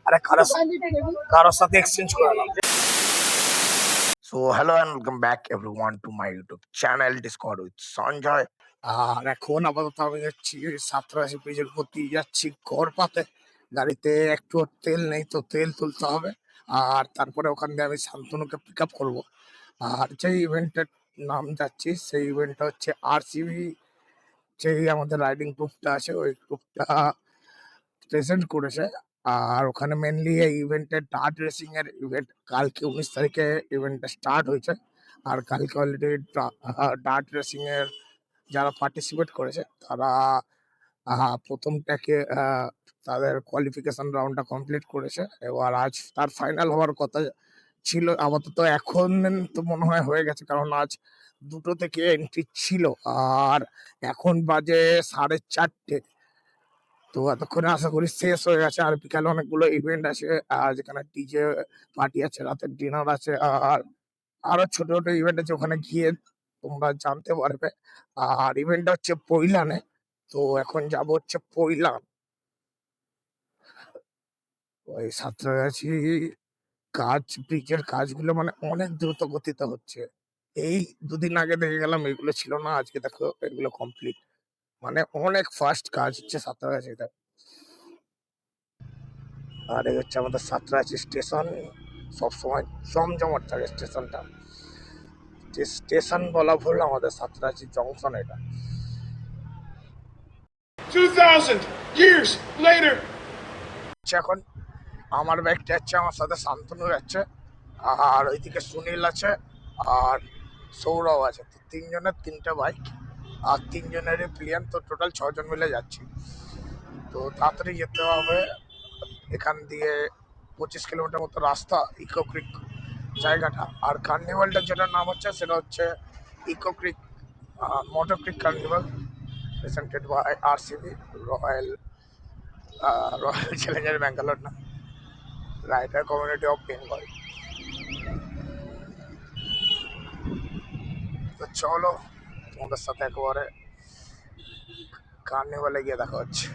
আরে কারোর সাথে এক্সচেঞ্জ করে নাও। So hello and welcome back everyone to my YouTube channel discover with Sanjay. আর এখন আপাতত আমি যাচ্ছি 87 পেজের প্রতি যাচ্ছি গড়পাতে। গাড়িতে একটু তেল নেই, তো তেল তুলতে হবে। আর তারপরে ওখান দিয়ে আমি শান্তনুকে পিক আপ করবো। আর যেই ইভেন্টের নাম যাচ্ছি সেই ইভেন্টটা হচ্ছে আরসিবি, যেই আমাদের রাইডিং গ্রুপটা আছে ওই গ্রুপটা প্রেজেন্ট করেছে। আর ওখানে মেনলি এই ইভেন্টের ডার্ট রেসিং এর ইভেন্ট কালকে 19 তারিখে ইভেন্টটা স্টার্ট হয়েছে। আর কালকে অলরেডি ডার্ট রেসিং এর যারা পার্টিসিপেট করেছে তারা প্রথম ট্যাকে তাদের কোয়ালিফিকেশন রাউন্ডটা কমপ্লিট করেছে। এবার আজ তার ফাইনাল হওয়ার কথা ছিল, আপাতত এখন তো মনে হয় হয়ে গেছে, কারণ আজ 2টো থেকে এন্ট্রি ছিল আর এখন বাজে 4:30। তো এতক্ষণে আশা করি শেষ হয়ে গেছে। আর বিকালে অনেকগুলো ইভেন্ট আছে, আর যেখানে ডিজে পার্টি আছে, রাতের ডিনার আছে, আর আরো ছোট ছোট ইভেন্ট আছে, ওখানে গিয়ে তোমরা জানতে পারবে। আর ইভেন্টটা হচ্ছে পৈলানে, তো এখন যাব হচ্ছে পৈলান। ওই সাঁতরাগাছি ব্রিজের কাজগুলো মানে অনেক দ্রুত গতিতে হচ্ছে। এই 2 দিন আগে দেখে গেলাম এগুলো ছিল না, আজকে দেখো এগুলো কমপ্লিট, মানে অনেক ফাস্ট কাজ হচ্ছে সাঁতরাগাছিতে। আর এই হচ্ছে আমাদের সাঁতরাগাছি স্টেশন, সবসময় জমজমাট থাকে স্টেশনটা। যে স্টেশন বলা ভুল, আমাদের সাঁতরাগাছি জংশন এটা। 2000 years later. এখন আমার বাইক যাচ্ছে, আমার সাথে শান্তনু যাচ্ছে, আর ওইদিকে সুনীল আছে আর সৌরভ আছে। তো 3জনের 3টে বাইক আর 3জনেরই প্লেয়ার, তো টোটাল 6জন মিলে যাচ্ছি। তো তাড়াতাড়ি যেতে হবে। এখান দিয়ে 25 কিলোমিটার মতো রাস্তা, ইকো ক্রিক জায়গাটা। আর কার্নিভালটার যেটা নাম হচ্ছে সেটা হচ্ছে eco creek motor creek carnival, presented by RCB Royal Challenger Bangalore না, রাইডার কমিউনিটি অফ বেঙ্গল। তো চলো তোমাদের সাথে একেবারে কার্নিভালে গিয়ে দেখা হচ্ছে।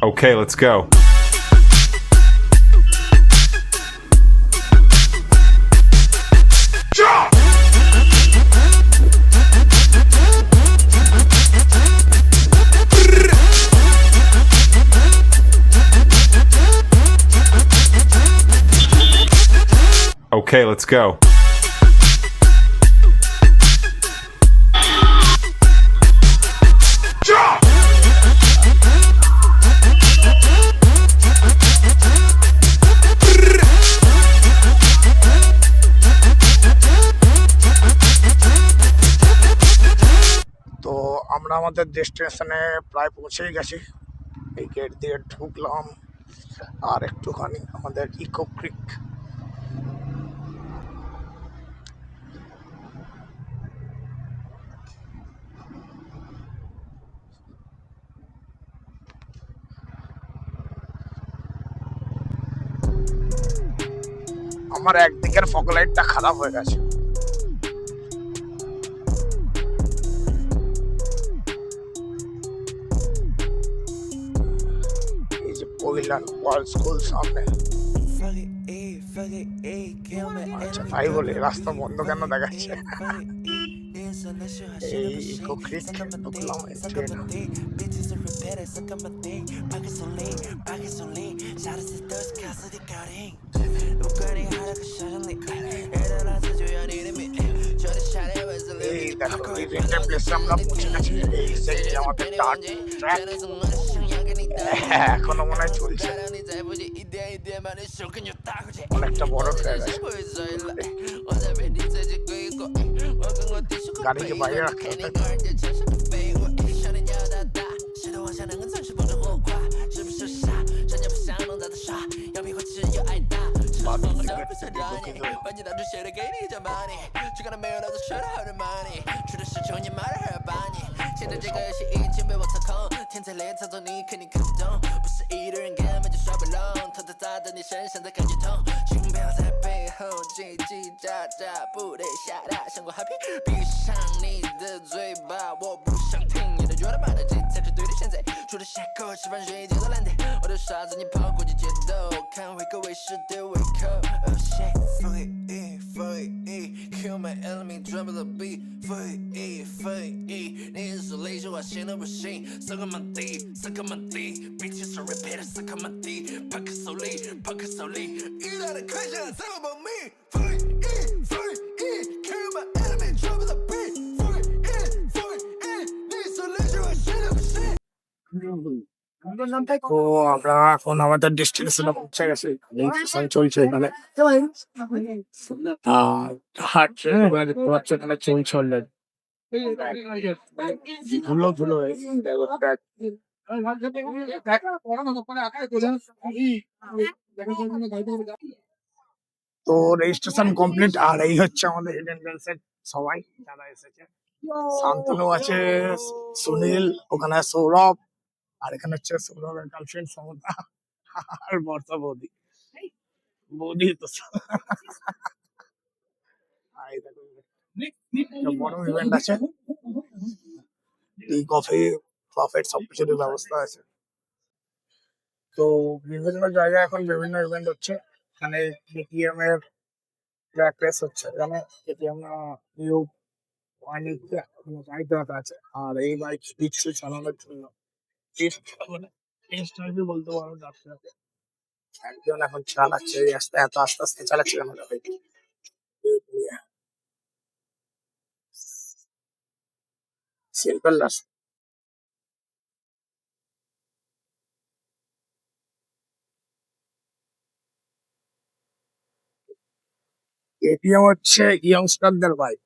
Okay, let's go. Okay, let's go. তো আমরা আমাদের ডেস্টিনেশনে প্রায় পৌঁছেই গেছি। এই গেট দিয়ে ঢুকলাম আর একটুখানি আমাদের ইকো ক্রিক। আমার একদিকের ফগ লাইটটা খারাপ হয়ে গেছে। এই যে পৈলান ওয়ার্ল্ড স্কুল সামনে। আচ্ছা তাই বলে রাস্তা বন্ধ কেন দেখাচ্ছে? এই ইকো ক্রিক ঢুকলাম এই দেখো ইভেন্টের প্লেসে আমরা পৌঁছে গেছি। এই সেই আমাদের ডার্ট ট্র্যাক, এখনো মনে হয় চলছে, অনেকটা বড় ট্র্যাক আছে। গাড়িকে বাইরে রাখতে হবে। 下课吃饭睡觉的烂点，我的傻子你跑过去决斗，看回合卫视对胃口。Oh shit, fuck it, fuck it, kill my enemy, drop the beat, fuck it, fuck it，你是说雷说话显得不行，撒个满地，撒个满地，比起是 repeat， 撒个满地，帕克手里，帕克手里，一大的看下撒个满地，fuck it, fuck it, kill my enemy, drop the beat, fuck it, fuck it，你说雷说话显得不行。 তো আমরা এখন আমাদের ডেস্টিনেশনে পৌঁছে গেছি, station চলছে এখানে। আর হাঁটছে দেখতে পাচ্ছ এখানে চলছে অলরেডি, ধুলো ধুলো হয়ে তো রেজিস্ট্রেশন কমপ্লিট। আর এই হচ্ছে আমাদের হিডেন গার্লসের সবাই যারা এসেছে। শান্তনু আছে, সুনীল, ওখানে সৌরভ, আর এখানে হচ্ছে সৌরভের গার্লফ্রেন্ড সমতা আর বর্ষা বৌদি। বৌদি তো আর এই দেখো, একটা বড় ইভেন্ট আছে, টি কফি প্রফিট সবকিছুর ব্যবস্থা আছে। তো বিভিন্ন জায়গায় এখন বিভিন্ন ইভেন্ট হচ্ছে। এখানে কেটিএম এর ট্র্যাক রেস হচ্ছে, এখানে কেটিএম নিউ অনেক বাইক রাখা আছে। আর এই বাইক দিচ্ছে চালানোর জন্য টেস্ট, মানে টেস্ট ড্রাইভে বলতে পারো। ডাক্তারকে একজন এখন চালাচ্ছে, এই রাস্তা এত আস্তে আস্তে চালাচ্ছে কেন বাইক? সিম্পল রাস্তা। কেটিএম হচ্ছে ইয়ংস্টারদের বাইক,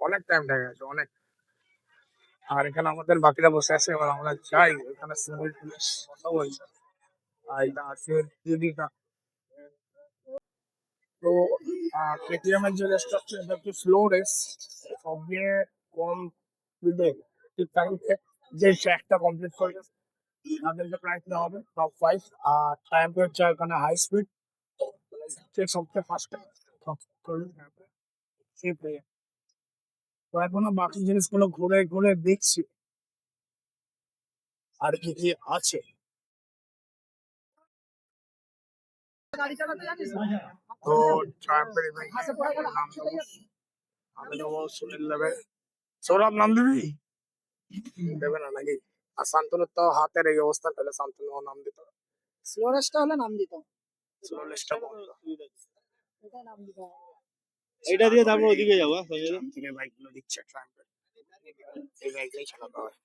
অনেক টাইম লেগে গেছে অনেক। আর এখানে আমাদের বাকিরা বসে আছে, এবার আমরা যাই এখানে সিভিল পুলিশ কথা বলছে। আর এটা আছে দিদিকা। তো কেটিএম এর যে রেসটা হচ্ছে এটা একটু স্লো রেস, সবচেয়ে কম স্পিডে ঠিক টাইমে যে ট্র্যাকটা কমপ্লিট করবে তাদেরকে প্রাইজ দেওয়া হবে টপ 5। আর টাইম হচ্ছে এখানে হাই স্পিড, যে সবচেয়ে ফার্স্ট সে পেয়ে। তো এখনো বাকি জিনিসগুলো ঘুরে ঘুরে দেখছি আর কি কি আছে। তো ট্রাম্পের নাম দেবো, আমি দেবো সুনীল দেবে, সৌরভ নাম দিবি, দেবে না নাকি? আর শান্তনুর তো হাতের এই অবস্থা, তাহলে শান্তনু নাম দিত। স্লোরেসটা হলে নাম দিতাম। স্লো লিস্টটা এটা দিয়ে তারপর ওদিকে যাবো থেকে বাইকগুলো দিচ্ছে ট্রাম্পের, এই বাইকটাই চালাতে হয়।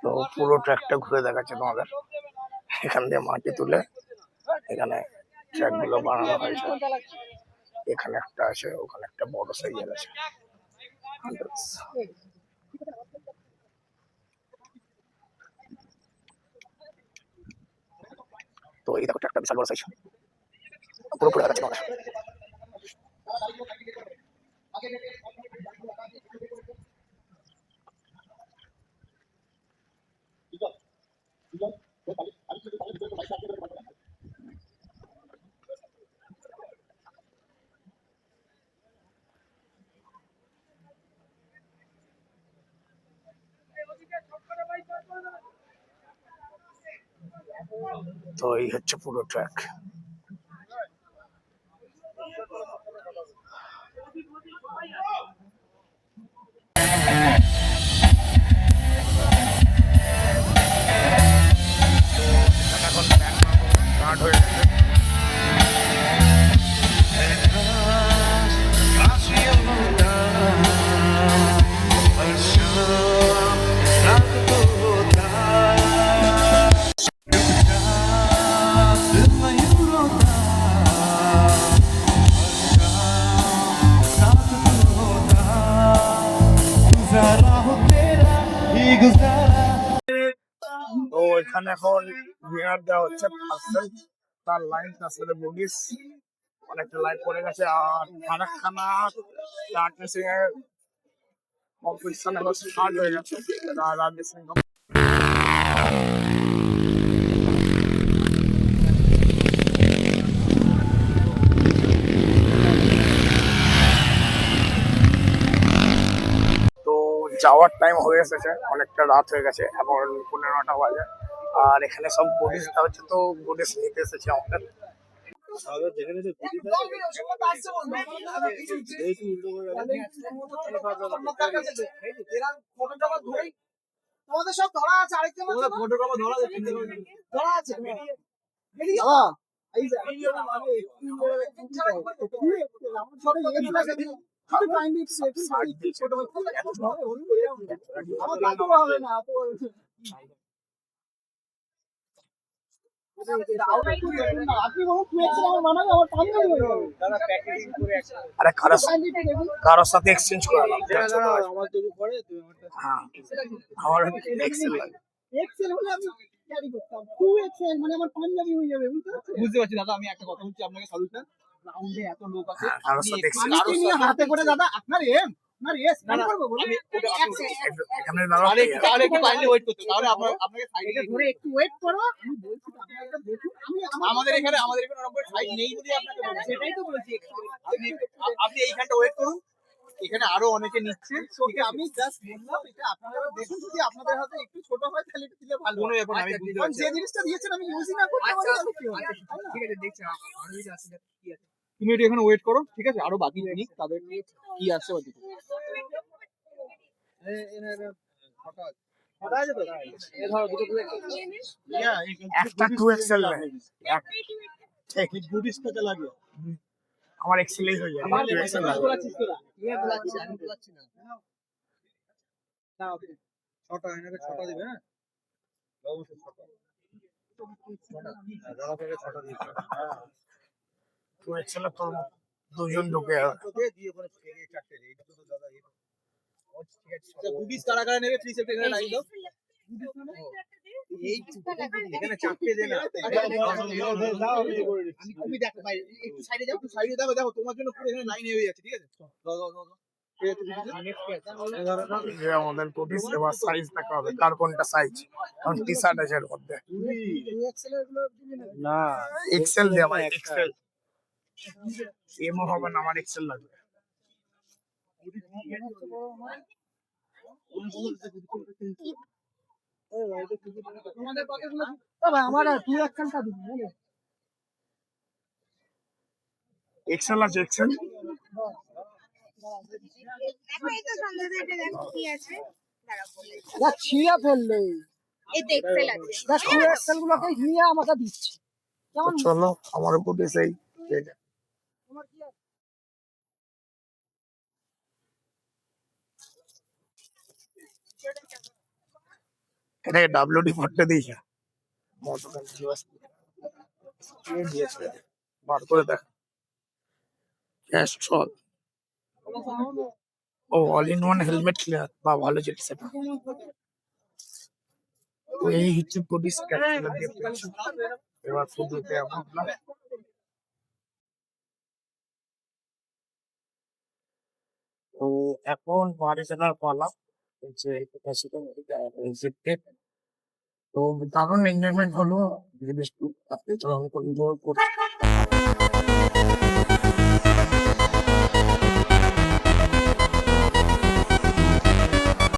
তো পুরো ট্র্যাকটা ঘুরে দেখাচ্ছে তোমাদের। এখান দিয়ে মাটি তুলে এখানে ট্র্যাক গুলো বানানো হয়েছে। এখানে একটা আছে, ওখানে একটা বড় সাইজের আছে। তো এই দেখো ট্র্যাকটা বিশাল বড় সাইজ, পুরো পুরো দেখাচ্ছে তোমাদের। তো এই হচ্ছে পুরো ট্র্যাক। এখন স্টার্ট হয়ে গেছে। जरा हो तेरा তো এখানে এখন বিয়ার দেওয়া হচ্ছে পার্সেল, তার লাইন, তার সাথে বগিস অনেকটা লাইন পড়ে গেছে। আর ফারাক্কানা রাজনীতি সিং এর কম্পিটিশন এখন স্টার্ট হয়ে গেছে। রাজনীতি সিং তো যাওয়ার টাইম হয়ে এসেছে, অনেকটা রাত হয়ে গেছে, এখন 11টা বাজে। আর এখানে সব বডিস দেওয়া হচ্ছে, তো বডিস নিতে এসেছে আমাদের। আমাদের যেখানে যে গুটি থাকে, এই তো উল্টো করে তোমাদের সব ধরা আছে, আরেকটা ফটো কপি ধরা যাচ্ছে ধরা আছে। এই যে হবে না। আপনি বহুত মানাবে, আমার টাইম হয়ে যাবে। আরে কারোর সাথে এক্সচেঞ্জ করে নাও। আমার যদি পড়ে তুমি আমারটা হ্যাঁ, আমার এক্সেল লাগে। এক্সেল হলে আমি ক্যারি করতাম, 2XL মানে আমার পাঞ্জাবি হয়ে যাবে, বুঝতে পারছেন? বুঝতে পারছি দাদা। আমি একটা কথা বলছি আপনাকে, সলিউশন রাউন্ডে এত লোক আছে, হ্যাঁ, কারোর সাথে exchange আমি কি নিয়ে হাতে করে দাদা আপনার এম আপনার এস না, না, করবো বলে আমি এখানে দাঁড়াও। তাহলে একটু কাইন্ডলি ওয়েট করতে, তাহলে আপনাকে সাইড এটা ধরে একটু ওয়েট করো, আমি বলছি তো, আপনারা একটা দেখুন। আমি আমাদের এখানে ওরকম সাইড নেই বলে আপনাকে বলছি। সেটাই তো বলছি। আপনি এইখানটা ওয়েট করুন, এখানে আরো অনেকে নিচ্ছে। ওকে, আমি জাস্ট বললাম এটা আপনারা দেখুন, যদি আপনাদের হাতে একটু ছোট হয় তাহলে একটু দিলে ভালো। কোনো ব্যাপার না, আমি বুঝতে কারণ পারছি। যে জিনিসটা দিয়েছেন আমি ইউজই না করতে পারি তাহলে কি হবে? ঠিক আছে, দেখছি তুমি একটু এখানে ওয়েট করো, ঠিক আছে? আরো বাকি নিক, তাদের কি আসছে বাকি। একটা 2XL লাগে। গুডিসটাতে লাগে। আমার এক্সেলই হয়ে যাবে, 2XL লাগে। ছটা এনাকে ছটা দিবে, হ্যাঁ? অবশ্যই ছটা। দাদা থেকে ছটা দিবে। 2XL তো দুজন ঢুকে যাবে। দিয়ে ওখানে ছেড়ে চারটে দেই। এটা তো দাদা এই। গুডিস কারা কারা নেবে প্লিজ একটু এখানে লাইন দাও। এই এখানে চারটে দেন না। আমি দেখো ভাই একটু সাইডে যাও, একটু সাইডে দাও, দেখো তোমার জন্য পুরো এখানে লাইন হয়ে যাচ্ছে, ঠিক আছে? দাও দাও দাও। ঠিক আছে, যে আমাদের কোটিস এবার সাইজ দেখা হবে, কার কোনটা সাইজ। কারণ টি শার্ট আছে এর মধ্যে। 2XL এগুলো দিবি না? না এক্সেল দিয়ে আমার এক্সেল। এমও হবে না, আমার এক্সেল লাগবে। তোমাদের কতগুলো? ও ভাই আমার 2XL টা দিবি না? এক্সেল আছে, এক্সেল। দেখো এই তো সন্ধ্যাতে এটা দেখো কি আছে দাঁড়াও বলে দিচ্ছি। না ছিঁড়ে ফেললে। এই তো এক্সেল আছে দেখ 2XL গুলোকে ঘিরে আমাকে দিচ্ছে। কেমন? চলো আমার কোটিস এই তোমার কি আছে? এটাকে ডাব্লিউডি ফটটা দিয়েছে। দিয়েছে, বার করে দেখ। ক্যাশ চল। ও all in one helmet clear, বা ভালো জিনিস এটা। তো এই হচ্ছে কোটিস ক্যাপসুল দিয়ে পেয়েছি। এবার শুধু এখন তো এখন বাড়ি ফেরার পালা। এই যে এক্সিট। তো দারুণ এনজয়মেন্ট হলো। জিনিস আপনি তো করছি